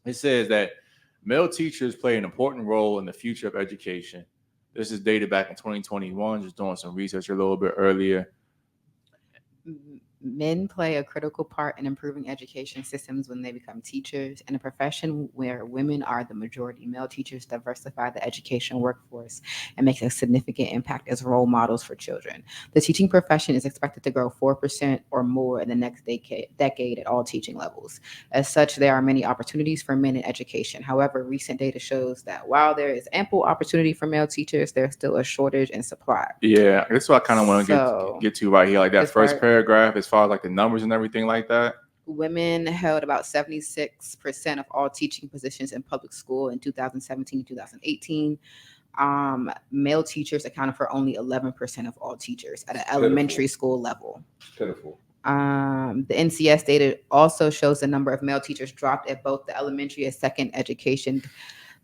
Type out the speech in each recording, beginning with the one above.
It says that male teachers play an important role in the future of education. This is dated back in 2021, just doing some research a little bit earlier. Men play a critical part in improving education systems when they become teachers. In a profession where women are the majority, male teachers diversify the education workforce and make a significant impact as role models for children. The teaching profession is expected to grow 4% or more in the next decade at all teaching levels. As such, there are many opportunities for men in education. However, recent data shows that while there is ample opportunity for male teachers, there's still a shortage in supply. Yeah, that's what I kind of want to So, get to right here, like that this first part, paragraph, as far as like the numbers and everything like that. women held about 76% of all teaching positions in public school in 2017 and 2018. Male teachers accounted for only 11% of all teachers at an elementary school level. Pitiful. The NCS data also shows the number of male teachers dropped at both the elementary and second education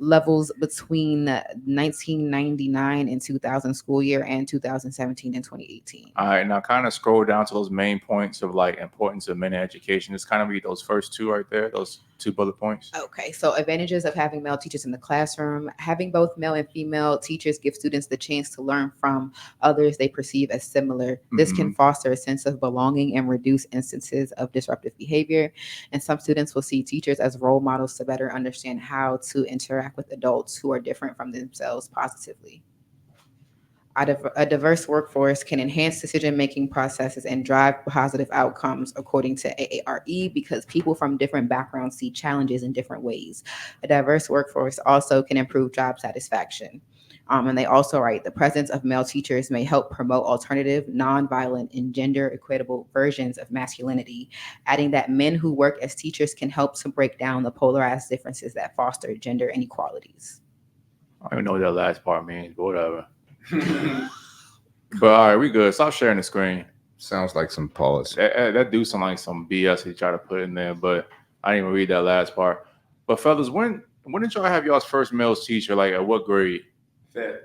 levels between 1999 and 2000 school year and 2017 and 2018. All right, now kind of scroll down to those main points of like importance of men in education. It's kind of read those first two right there, those 2 bullet points. Okay, so advantages of having male teachers in the classroom. Having both male and female teachers give students the chance to learn from others they perceive as similar. This can foster a sense of belonging and reduce instances of disruptive behavior. And some students will see teachers as role models to better understand how to interact with adults who are different from themselves positively. A diverse workforce can enhance decision-making processes and drive positive outcomes, according to AARE, because people from different backgrounds see challenges in different ways. A diverse workforce also can improve job satisfaction. And they also write, the presence of male teachers may help promote alternative, nonviolent, and gender equitable versions of masculinity, adding that men who work as teachers can help to break down the polarized differences that foster gender inequalities. I don't even know what that last part means, but whatever. But all right, we good. Stop sharing the screen. Sounds like some policy. That do sound like some BS he tried to put in there, but I didn't even read that last part. But fellas, when did y'all have y'all's first male teacher? Like at what grade? Fifth.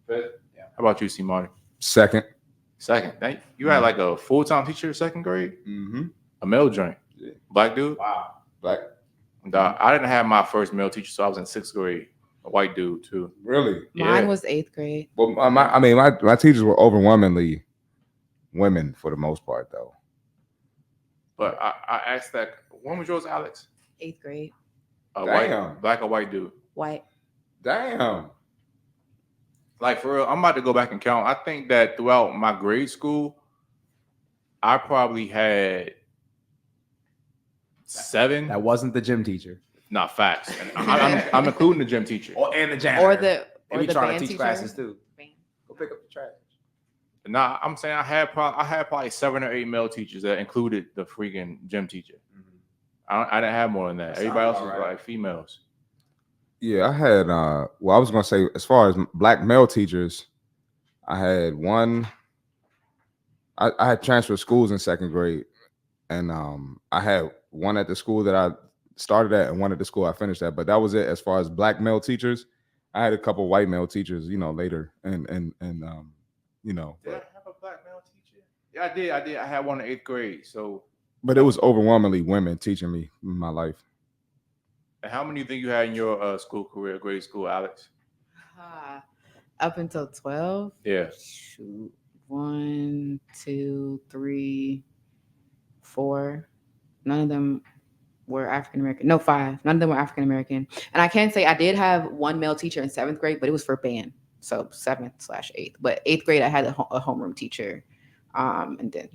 Yeah. How about you, Cmarty? Second. You had like a full-time teacher second grade? Mm-hmm. A male joint? Yeah. Black dude? Wow. Black. I didn't have my first male teacher, so I was in 6th grade. A white dude too. Really? Mine was 8th grade. Well, my teachers were overwhelmingly women for the most part, though. But I asked that. When was yours, Alex? 8th grade. Black or white dude? White. Damn. Like for real, I'm about to go back and count. I think that throughout my grade school, I probably had 7. That wasn't the gym teacher. Not facts. And I'm including the gym teacher. And the janitor. Or we the trying band to teach teacher. classes too. Go pick up the trash. Nah, I'm saying I had probably 7 or 8 male teachers that included the freaking gym teacher. I didn't have more than that. Everybody else was like females. Yeah, I had. I was gonna say, as far as black male teachers, I had one. I had transferred schools in 2nd grade, and I had one at the school that I started at and one at the school I finished at. But that was it as far as black male teachers. I had a couple white male teachers, later, and Did I have a black male teacher? Yeah, I did. I had one in 8th grade. So, but it was overwhelmingly women teaching me in my life. and how many do you think you had in your school career, grade school, Alex? Up until 12. Yeah. Shoot. 1, 2, 3, 4. None of them were African American. No, 5. None of them were African American. And I can say I did have one male teacher in 7th grade, but it was for band. So 7th/8th. But 8th grade, I had a homeroom teacher. And then,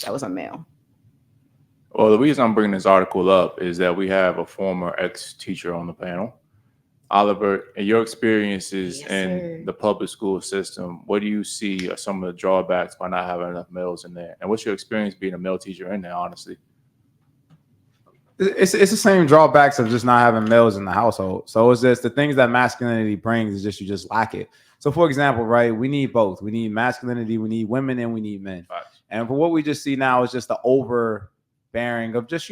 that was a male. Well, the reason I'm bringing this article up is that we have a former ex-teacher on the panel. Oliver, in your experiences in the public school system, what do you see are some of the drawbacks by not having enough males in there? And what's your experience being a male teacher in there, honestly? It's the same drawbacks of just not having males in the household. So it's just the things that masculinity brings is just you just lack it. So for example, right, we need both. We need masculinity, we need women, and we need men. Right. And for what we just see now is just the overbearing of just,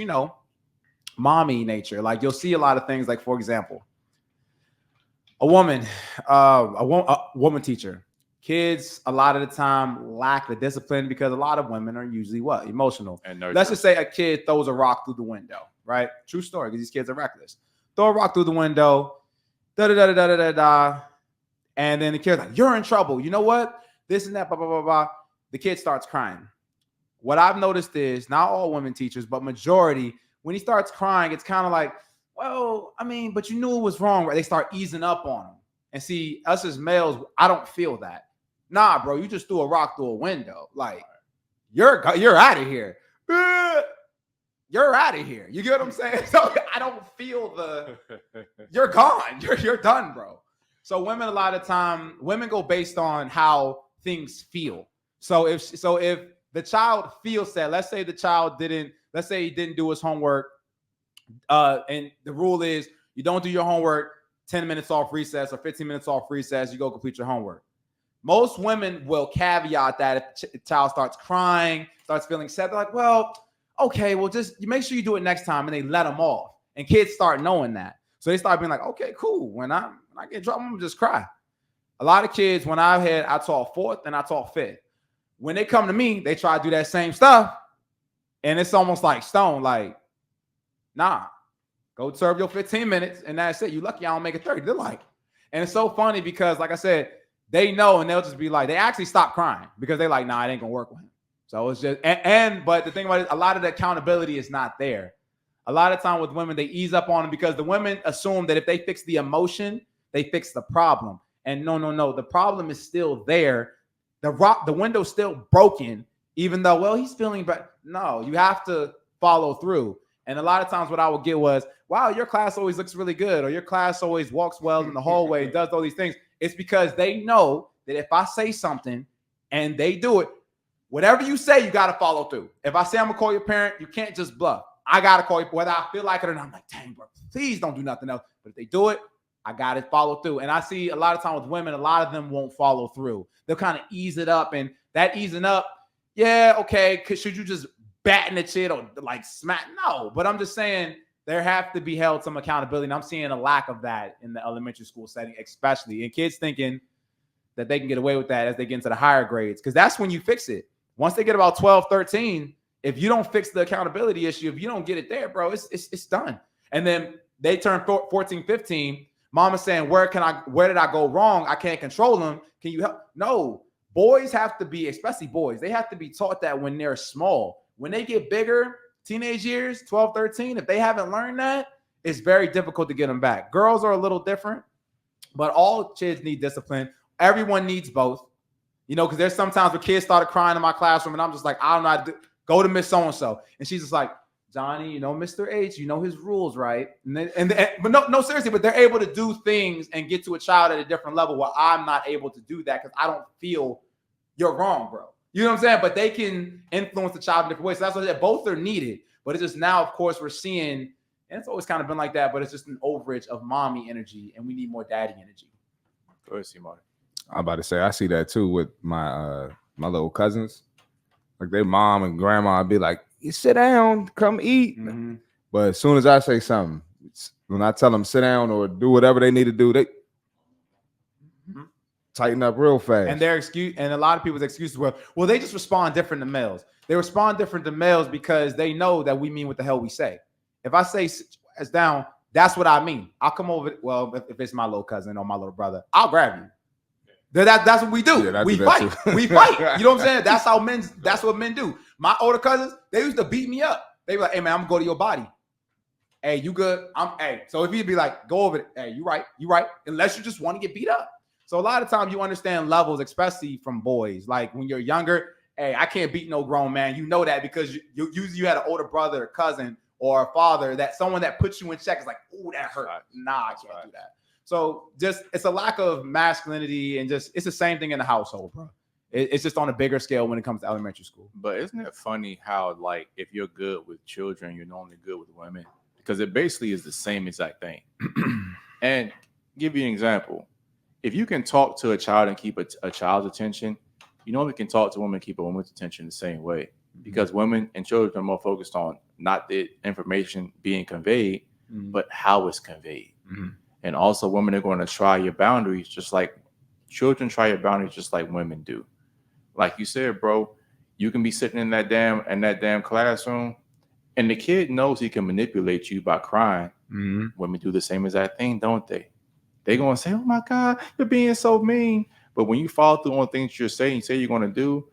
mommy nature. Like you'll see a lot of things like, for example, a woman teacher. Kids a lot of the time lack the discipline because a lot of women are usually emotional. And let's just say a kid throws a rock through the window, right? True story, because these kids are reckless. throw a rock through the window, da da da da da da da. And then the kid's like, you're in trouble. You know what? This and that, blah, blah, blah, blah. The kid starts crying. What I've noticed is not all women teachers, but majority, when he starts crying, it's kind of like, well, I mean, but you knew it was wrong, right? They start easing up on him. And see, us as males, I don't feel that. Nah, bro, you just threw a rock through a window. Like, you're out of here. You're out of here. You get what I'm saying? So I don't feel you're gone. You're done, bro. So women, a lot of time, women go based on how things feel. So if the child feels that, let's say he didn't do his homework, and the rule is you don't do your homework 10 minutes off recess or 15 minutes off recess, you go complete your homework. Most women will caveat that if the child starts crying, starts feeling sad, they're like, well, okay, well, just you make sure you do it next time, and they let them off. And kids start knowing that. So they start being like, okay, cool. When I get in trouble, I'm gonna just cry. A lot of kids, when I taught fourth and I taught fifth. When they come to me, they try to do that same stuff. And it's almost like stone, like, nah, go serve your 15 minutes, and that's it. You lucky I don't make it 30. They're like, and it's so funny because, like I said, they know, and they'll just be like, they actually stop crying because they're like, nah, it ain't gonna work with him. So it's just, but the thing about it, a lot of the accountability is not there. A lot of time with women, they ease up on them because the women assume that if they fix the emotion, they fix the problem. And no, the problem is still there. The window's still broken, even though, well, he's feeling bad. No, you have to follow through. And a lot of times what I would get was, wow, your class always looks really good, or your class always walks well in the hallway, does all these things. It's because they know that if I say something and they do it, whatever you say, you got to follow through. If I say I'm going to call your parent, you can't just bluff. I got to call you, whether I feel like it or not. I'm like, dang, bro, please don't do nothing else. But if they do it, I got to follow through. And I see a lot of time with women, a lot of them won't follow through. They'll kind of ease it up. And that easing up, yeah, okay, should you just batten the shit or like smack? No, but I'm just saying there have to be held some accountability. And I'm seeing a lack of that in the elementary school setting, especially. And kids thinking that they can get away with that as they get into the higher grades, because that's when you fix it. Once they get about 12, 13, if you don't fix the accountability issue, if you don't get it there, bro, it's done. And then they turn 14, 15. Mama's saying, where did I go wrong? I can't control them. Can you help? No, boys have to be, especially boys, they have to be taught that when they're small. When they get bigger, teenage years, 12, 13, if they haven't learned that, it's very difficult to get them back. Girls are a little different, but all kids need discipline. Everyone needs both. You know, because there's sometimes where kids started crying in my classroom, and I'm just like, I don't know how to go to Miss So-and-so. And she's just like, Johnny, you know, Mr. H, you know his rules, right? But no, seriously, but they're able to do things and get to a child at a different level where I'm not able to do that because I don't feel you're wrong, bro. You know what I'm saying? But they can influence the child in different ways. So that's what I said. Both are needed. But it's just now, of course, we're seeing, and it's always kind of been like that, but it's just an overage of mommy energy, and we need more daddy energy. Go ahead, Cmarty. I'm about to say, I see that too with my little cousins. Like their mom and grandma would be like, you sit down, come eat. Mm-hmm. But as soon as I say something, when I tell them sit down or do whatever they need to do, they tighten up real fast. And their excuse, and a lot of people's excuses were, well, they just respond different to males. They respond different to males because they know that we mean what the hell we say. If I say sit down, that's what I mean. I'll come over. Well, if it's my little cousin or my little brother, I'll grab you. That's what we do. Yeah, we fight. We fight. You know what I'm saying? That's what men do. My older cousins, they used to beat me up. They be like, hey man, I'm gonna go to your body. Hey, you good? So if you'd be like, go over it. Hey, you right. Unless you just want to get beat up. So a lot of times you understand levels, especially from boys. Like when you're younger, hey, I can't beat no grown man. You know that because you had an older brother or cousin or a father, that someone that puts you in check is like, oh, that hurt. Nah, I can't do that. So just it's a lack of masculinity, and just it's the same thing in the household, bro. It's just on a bigger scale when it comes to elementary school. But isn't it funny how, like, if you're good with children, you're normally good with women? Because it basically is the same exact thing. And give you an example. If you can talk to a child and keep a child's attention, you normally can talk to women and keep a woman's attention the same way. Because women and children are more focused on not the information being conveyed, but how it's conveyed. And also women are going to try your boundaries just like children try your boundaries just like women do. Like you said, bro, you can be sitting in that damn classroom and the kid knows he can manipulate you by crying Women do the same exact thing, don't they? They're going to say, oh my God, you're being so mean. But when you follow through on things you're saying, you say you're going to do,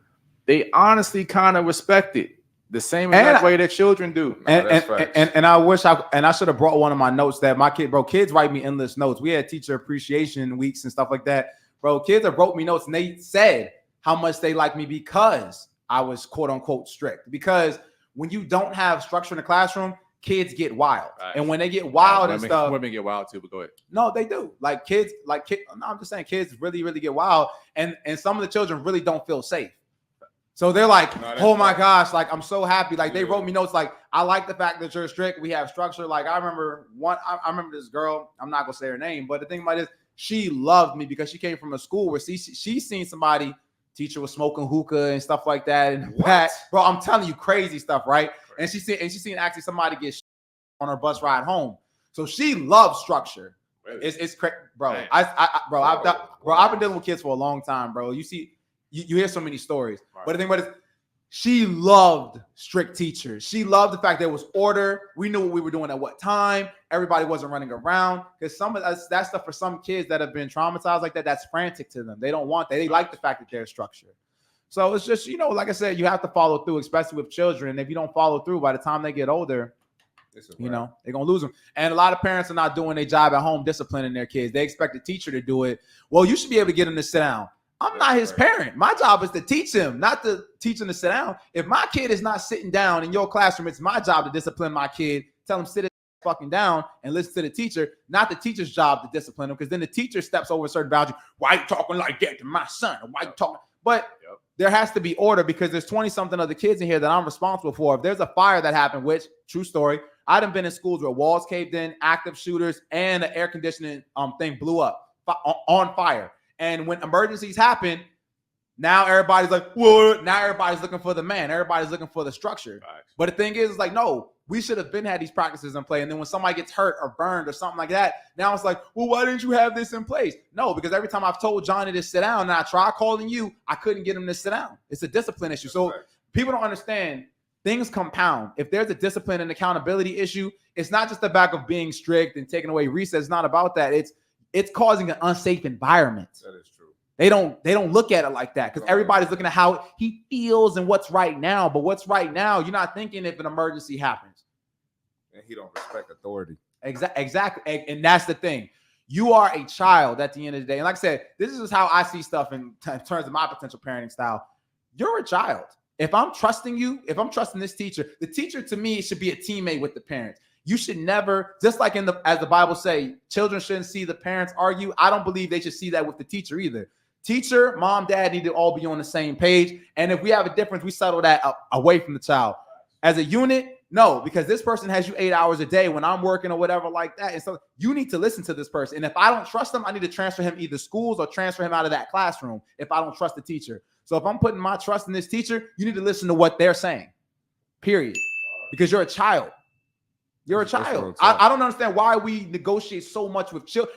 they honestly kind of respect it the same exact way that children do. And I wish I should have brought one of my notes that my kids write me endless notes. We had teacher appreciation weeks and stuff like that. Bro, kids have wrote me notes and they said how much they like me because I was quote unquote strict. Because when you don't have structure in the classroom, kids get wild. Right. And when they get wild and stuff, women get wild too, but go ahead. No, they do. Kids, no, I'm just saying kids really, really get wild. And some of the children really don't feel safe. So they're like, oh my gosh, I'm so happy. They wrote me notes I like the fact that you're strict. We have structure. I remember this girl, I'm not gonna say her name, but the thing about it is she loved me because she came from a school where she's seen somebody, teacher was smoking hookah and stuff like that. And bro, I'm telling you, crazy stuff, right? And she seen actually somebody get on her bus ride home. So she loves structure. Really? It's crazy, bro. Man. I've been dealing with kids for a long time, bro. You see, you hear so many stories. Right. But the thing about it is, she loved strict teachers. She loved the fact there was order. We knew what we were doing at what time. Everybody wasn't running around. Because some of that stuff for some kids that have been traumatized like that, that's frantic to them. They don't want that. They like the fact that there's structure. So it's just, like I said, you have to follow through, especially with children. If you don't follow through, by the time they get older, they're going to lose them. And a lot of parents are not doing their job at home disciplining their kids. They expect the teacher to do it. Well, you should be able to get them to sit down. I'm not his parent. My job is to teach him, not to teach him to sit down. If my kid is not sitting down in your classroom, it's my job to discipline my kid. Tell him sit his fucking down and listen to the teacher, not the teacher's job to discipline him, because then the teacher steps over a certain boundary. Why are you talking like that to my son? Why are you talking? But there has to be order because there's 20-something other kids in here that I'm responsible for. If there's a fire that happened, which, true story, I done been in schools where walls caved in, active shooters, and the air conditioning thing blew up on fire. And when emergencies happen, now everybody's like, what? Now everybody's looking for the man. Everybody's looking for the structure. Right. But the thing is, no, we should have had these practices in play. And then when somebody gets hurt or burned or something like that, now it's like, well, why didn't you have this in place? No, because every time I've told Johnny to sit down and I try calling you, I couldn't get him to sit down. It's a discipline issue. So people don't understand. Things compound. If there's a discipline and accountability issue, it's not just the back of being strict and taking away recess. It's not about that. It's causing an unsafe environment. That is true. They don't look at it like that because everybody's looking at how he feels and what's right now. But what's right now, you're not thinking if an emergency happens. And he don't respect authority. Exactly. And that's the thing. You are a child at the end of the day. And like I said, this is how I see stuff in terms of my potential parenting style. You're a child. If I'm trusting you, if I'm trusting this teacher, the teacher to me should be a teammate with the parents. You should never, just like as the Bible say, children shouldn't see the parents argue. I don't believe they should see that with the teacher either. Teacher, mom, dad need to all be on the same page. And if we have a difference, we settle that away from the child. As a unit, no, because this person has you 8 hours a day when I'm working or whatever like that. And so you need to listen to this person. And if I don't trust them, I need to transfer him either schools or transfer him out of that classroom if I don't trust the teacher. So if I'm putting my trust in this teacher, you need to listen to what they're saying, period. Because you're a child. You're a child. I don't understand why we negotiate so much with children.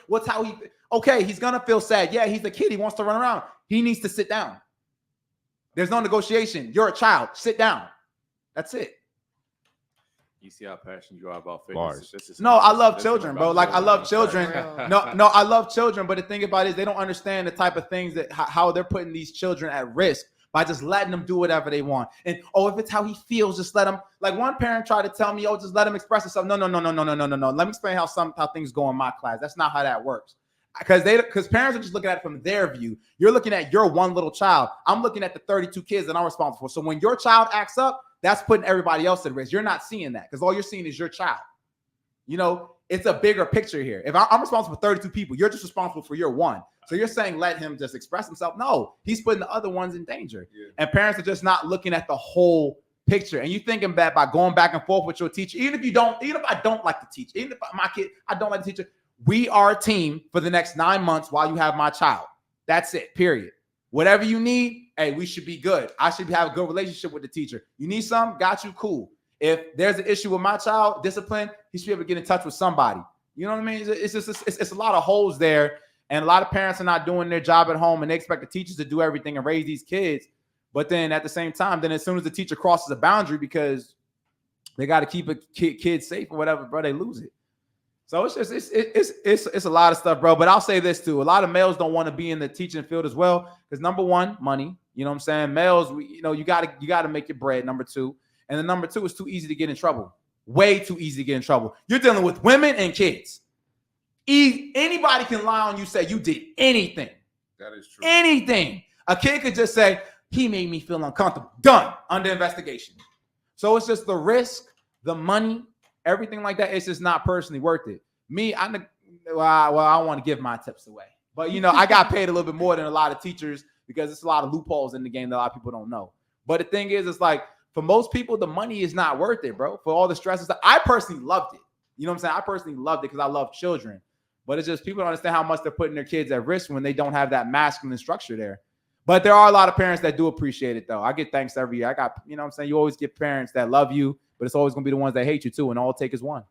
Okay, he's going to feel sad. Yeah, he's a kid. He wants to run around. He needs to sit down. There's no negotiation. You're a child. Sit down. That's it. You see how passionate you are about fitness. No, I love children, bro. I love children. No, I love children. But the thing about it is they don't understand the type of things that how they're putting these children at risk by just letting them do whatever they want. And, if it's how he feels, just let him. Like one parent tried to tell me, just let him express himself. No. Let me explain how things go in my class. That's not how that works. Because parents are just looking at it from their view. You're looking at your one little child. I'm looking at the 32 kids that I'm responsible for. So when your child acts up, that's putting everybody else at risk. You're not seeing that because all you're seeing is your child. It's a bigger picture here. If I'm responsible for 32 people, you're just responsible for your one. So you're saying let him just express himself. No, he's putting the other ones in danger. Yeah. And parents are just not looking at the whole picture. And you thinking that by going back and forth with your teacher, even if I don't like the teacher, even if my kid, I don't like the teacher, we are a team for the next 9 months while you have my child. That's it, period. Whatever you need, hey, we should be good. I should have a good relationship with the teacher. You need something? Got you, cool. If there's an issue with my child, discipline, he should be able to get in touch with somebody. You know what I mean? It's just it's a lot of holes there. And a lot of parents are not doing their job at home and they expect the teachers to do everything and raise these kids. But then at the same time, then as soon as the teacher crosses a boundary because they got to keep a kid safe or whatever, bro, they lose it. So it's just it's a lot of stuff, bro. But I'll say this too: a lot of males don't want to be in the teaching field as well because number one, money. You know what I'm saying? Males, you gotta make your bread. Number two, and then number two is too easy to get in trouble. Way too easy to get in trouble. You're dealing with women and kids. Anybody can lie on you, say you did anything. That is true. Anything. A kid could just say he made me feel uncomfortable. Done. Under investigation. So it's just the risk, the money, everything like that. It's just not personally worth it. Me, I don't want to give my tips away, but I got paid a little bit more than a lot of teachers because it's a lot of loopholes in the game that a lot of people don't know. But the thing is, it's like for most people, the money is not worth it, bro. For all the stresses, I personally loved it. You know what I'm saying? I personally loved it because I love children. But it's just people don't understand how much they're putting their kids at risk when they don't have that masculine structure there. But there are a lot of parents that do appreciate it, though. I get thanks every year. I got, what I'm saying? You always get parents that love you, but it's always going to be the ones that hate you, too. And all it takes is one.